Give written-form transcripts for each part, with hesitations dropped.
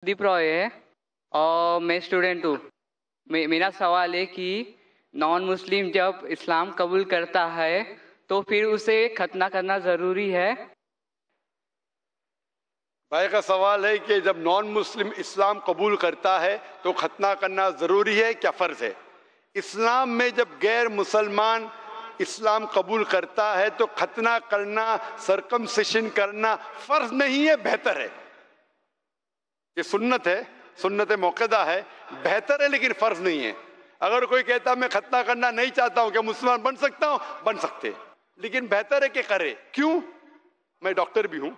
दीप रॉय है और मैं स्टूडेंट हूँ। मेरा सवाल है कि नॉन मुस्लिम जब इस्लाम कबूल करता है तो फिर उसे खतना करना ज़रूरी है? भाई का सवाल है कि जब नॉन मुस्लिम इस्लाम कबूल करता है तो खतना करना ज़रूरी है क्या फ़र्ज़ है? इस्लाम में जब गैर मुसलमान इस्लाम कबूल करता है तो खतना करना, सरकमसिशन करना फ़र्ज़ नहीं है, बेहतर है। ये सुन्नत है, सुन्नत मौक़दा है, बेहतर है लेकिन फ़र्ज़ नहीं है। अगर कोई कहता मैं खतना करना नहीं चाहता हूँ, क्या मुसलमान बन सकता हूँ? बन सकते, लेकिन बेहतर है कि करे। क्यों? मैं डॉक्टर भी हूँ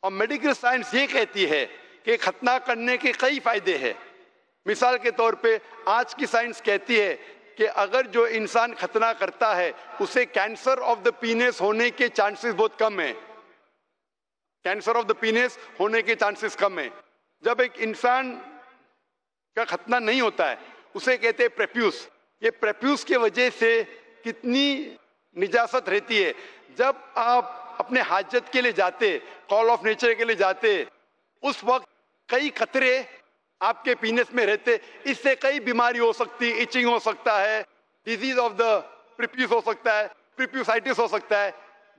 और मेडिकल साइंस ये कहती है कि खतना करने के कई फायदे हैं। मिसाल के तौर पे आज की साइंस कहती है कि अगर जो इंसान खतना करता है उसे कैंसर ऑफ द पीनेस होने के चांसेस बहुत कम है। कैंसर ऑफ द पीनेस होने के चांसेस कम है। जब एक इंसान का खतना नहीं होता है उसे कहते हैं प्रेप्यूस। ये प्रेप्यूस की वजह से कितनी निजासत रहती है। जब आप अपने हाजत के लिए जाते, कॉल ऑफ नेचर के लिए जाते, उस वक्त कई कतरे आपके पीनेस में रहते, इससे कई बीमारी हो सकती, इचिंग हो सकता है, डिजीज ऑफ द प्रीप्यूस हो सकता है, प्रीप्यूसाइटिस हो सकता है।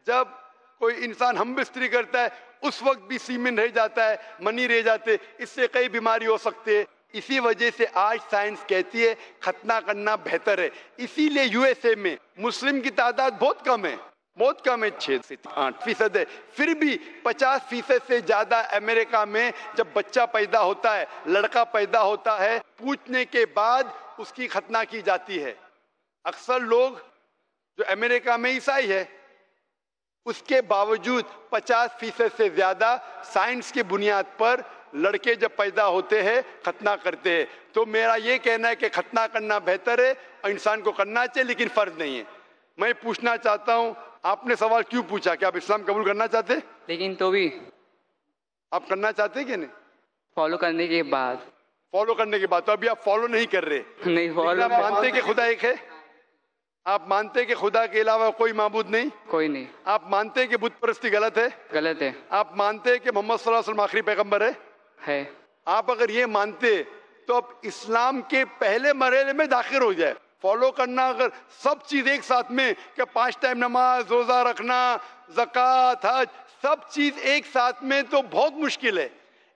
जब कोई इंसान हम बिस्तरी करता है उस वक्त भी सीमेन रह जाता है, मनी रह जाते, इससे कई बीमारी हो सकती है। इसी वजह से आज साइंस कहती है खतना करना बेहतर है। इसीलिए यूएसए में मुस्लिम की तादाद बहुत कम है, बहुत कम है, 6 से 8% है। फिर भी 50% से ज्यादा अमेरिका में जब बच्चा पैदा होता है, लड़का पैदा होता है, पूछने के बाद उसकी खतना की जाती है। अक्सर लोग जो अमेरिका में ईसाई है, उसके बावजूद 50% से ज्यादा साइंस की बुनियाद पर लड़के जब पैदा होते हैं खतना करते हैं। तो मेरा ये कहना है कि खतना करना बेहतर है और इंसान को करना चाहिए, लेकिन फर्ज नहीं है। मैं पूछना चाहता हूँ, आपने सवाल क्यों पूछा कि आप इस्लाम कबूल करना चाहते? लेकिन तो भी आप करना चाहते कि नहीं? फॉलो करने के बाद। फॉलो करने के बाद तो अभी आप फॉलो नहीं कर रहे। नहीं फॉलो। आप मानते कि खुदा एक है? आप मानते कि खुदा के अलावा कोई माबूद नहीं? कोई नहीं। आप मानते कि बुत परस्ती गलत है? गलत है। आप मानते कि मोहम्मद सल्लल्लाहु अलैहि वसल्लम आखिरी पैगंबर है? है। आप अगर ये मानते तो अब इस्लाम के पहले मरहले में दाखिल हो जाए। फॉलो करना अगर सब चीज एक साथ में कि 5 टाइम नमाज, रोजा रखना, ज़कात, हज, सब चीज एक साथ में तो बहुत मुश्किल है।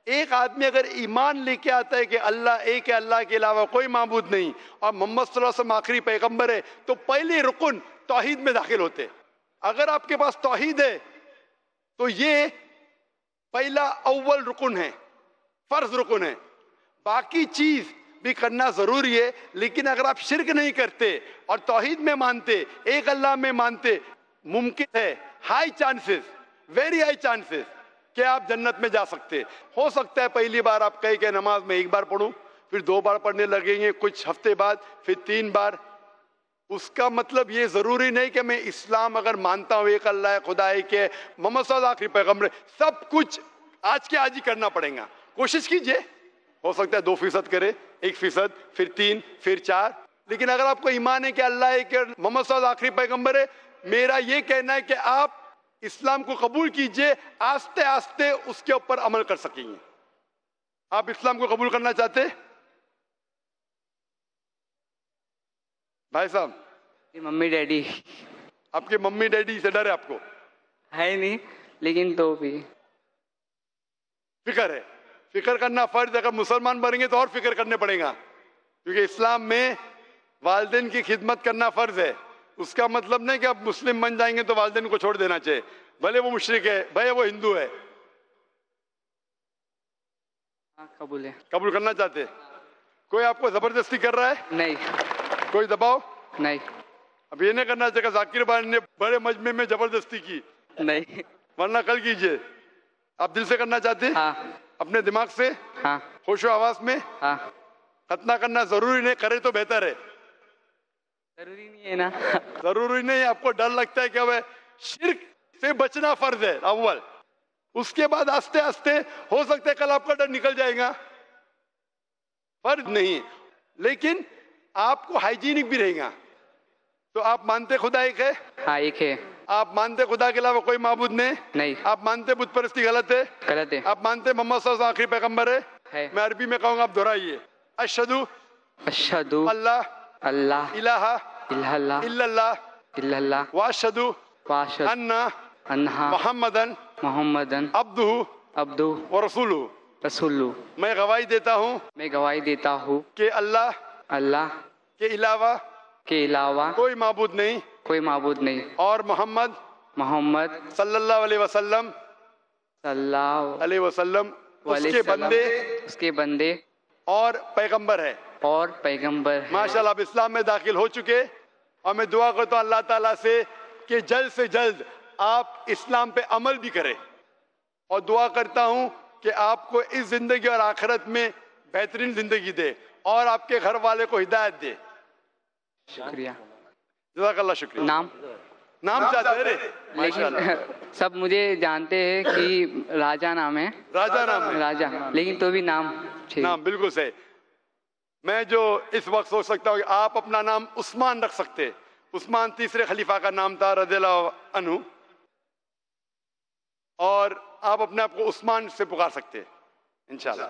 एक आदमी अगर ईमान लेके आता है कि अल्लाह एक है, अल्लाह के अलावा कोई माबूद नहीं और मोहम्मद सल्लल्लाहु अलैहि वसल्लम आखिरी पैगंबर है, तो पहले रुकन तौहीद में दाखिल होते। अगर आपके पास तौहीद है तो ये पहला अव्वल रुकन है, फर्ज रुकन है। बाकी चीज भी करना जरूरी है, लेकिन अगर आप शिरक नहीं करते और तौहीद में मानते, एक अल्लाह में मानते, मुमकिन है, high chances, very high chances कि आप जन्नत में जा सकते। हो सकता है पहली बार आप कहे कि नमाज में 1 बार पढ़ूं, फिर 2 बार पढ़ने लगेंगे, कुछ हफ्ते बाद फिर 3 बार। उसका मतलब ये जरूरी नहीं कि मैं इस्लाम अगर मानता हूं एक अल्लाह है, खुदा एक है, मोहम्मद सल्लल्लाहु अलैहि वसल्लम आखिरी पैगंबर, सब कुछ आज के आज ही करना पड़ेगा। कोशिश कीजिए, हो सकता है 2% करे, 1%, फिर 3, फिर 4। लेकिन अगर आपको ईमान है कि अल्लाह है कि मोहम्मद सल्लल्लाहु अलैहि वसल्लम आखिरी पैगंबर है, मेरा ये कहना है कि आप इस्लाम को कबूल कीजिए, आस्ते आस्ते उसके ऊपर अमल कर सकेंगे। आप इस्लाम को कबूल करना चाहते? भाई साहब, मम्मी डैडी। आपके मम्मी डैडी से डर है आपको? है नहीं, लेकिन तो भी फिक्र है। फिक्र करना फर्ज, अगर मुसलमान बनेंगे तो और फिक्र करने पड़ेगा, क्योंकि इस्लाम में वालिदैन की खिदमत करना फर्ज है। उसका मतलब नहीं कि आप मुस्लिम बन जाएंगे तो वालिदैन को छोड़ देना चाहिए, भले वो मुशरिक है, भले वो हिंदू है। हाँ, कबूल है। कबूल करना चाहते? कोई आपको जबरदस्ती कर रहा है? नहीं। कोई दबाव नहीं। अब ये नहीं करना चाहिए जाकिर भाई ने बड़े मजमे में जबरदस्ती की, नहीं। वरना कल कीजिए। आप दिल से करना चाहते? हाँ। अपने दिमाग से? हाँ। होशो आवाज में? हाँ। खतना करना जरूरी नहीं, करे तो बेहतर है। जरूरी नहीं है ना? जरूरी नहीं। आपको डर लगता है कि अब शिर्क से बचना फर्ज है अव्वल, उसके बाद आस्ते आस्ते हो सकता है कल आपका डर निकल जाएगा। फर्ज नहीं, लेकिन आपको हाइजीनिक भी रहेगा। तो आप मानते खुदा एक है? हाँ, एक है। आप मानते खुदा के अलावा कोई माबूद नहीं? नहीं। आप मानते बुत परस्ती गलत है? गलत है। आप मानते मोहम्मद सल्लल्लाहु अलैहि वसल्लम आखिरी पैगंबर है? है। मैं अरबी में कहूँगा, आप दोहराइए। अशहदु अशहदु अल्लाह अल्लाह इलाहा इल्लल्लाह इल्लल्लाह इल्लल्लाह व अशहदु वाशद अन्ना अन्हा मुहम्मदन मोहम्मदन अब्दुहु अब्दु व रसूलुहु। रसूलु। मैं गवाही देता हूँ मैं गवाही देता हूँ कि अल्लाह अल्लाह के अलावा के अलावा कोई माबूद नहीं कोई माबूद नहीं और मोहम्मद मोहम्मद सल्लल्लाहु अलैहि वसल्लम सल्लल्लाहु उसके बंदे उसके बंदे और पैगंबर है। और पैगंबर है। माशाल्लाह, आप इस्लाम में दाखिल हो चुके और मैं दुआ करता हूँ अल्लाह ताला से कि जल्द से जल्द आप इस्लाम पे अमल भी करें, और दुआ करता हूँ कि आपको इस जिंदगी और आखिरत में बेहतरीन जिंदगी दे और आपके घर वाले को हिदायत दे। शुक्रिया। जज़ाकल्लाह, शुक्रिया। नाम चाहते रे? लेकिन सब मुझे जानते हैं कि राजा नाम है। राजा नाम है? राजा, लेकिन तो भी नाम नाम बिल्कुल सही। मैं जो इस वक्त सोच सकता हूँ कि आप अपना नाम उस्मान रख सकते। उस्मान तीसरे खलीफा का नाम था रज़ियल्लाहु अन्हु, और आप अपने आप को उस्मान से पुकार सकते इंशाल्लाह।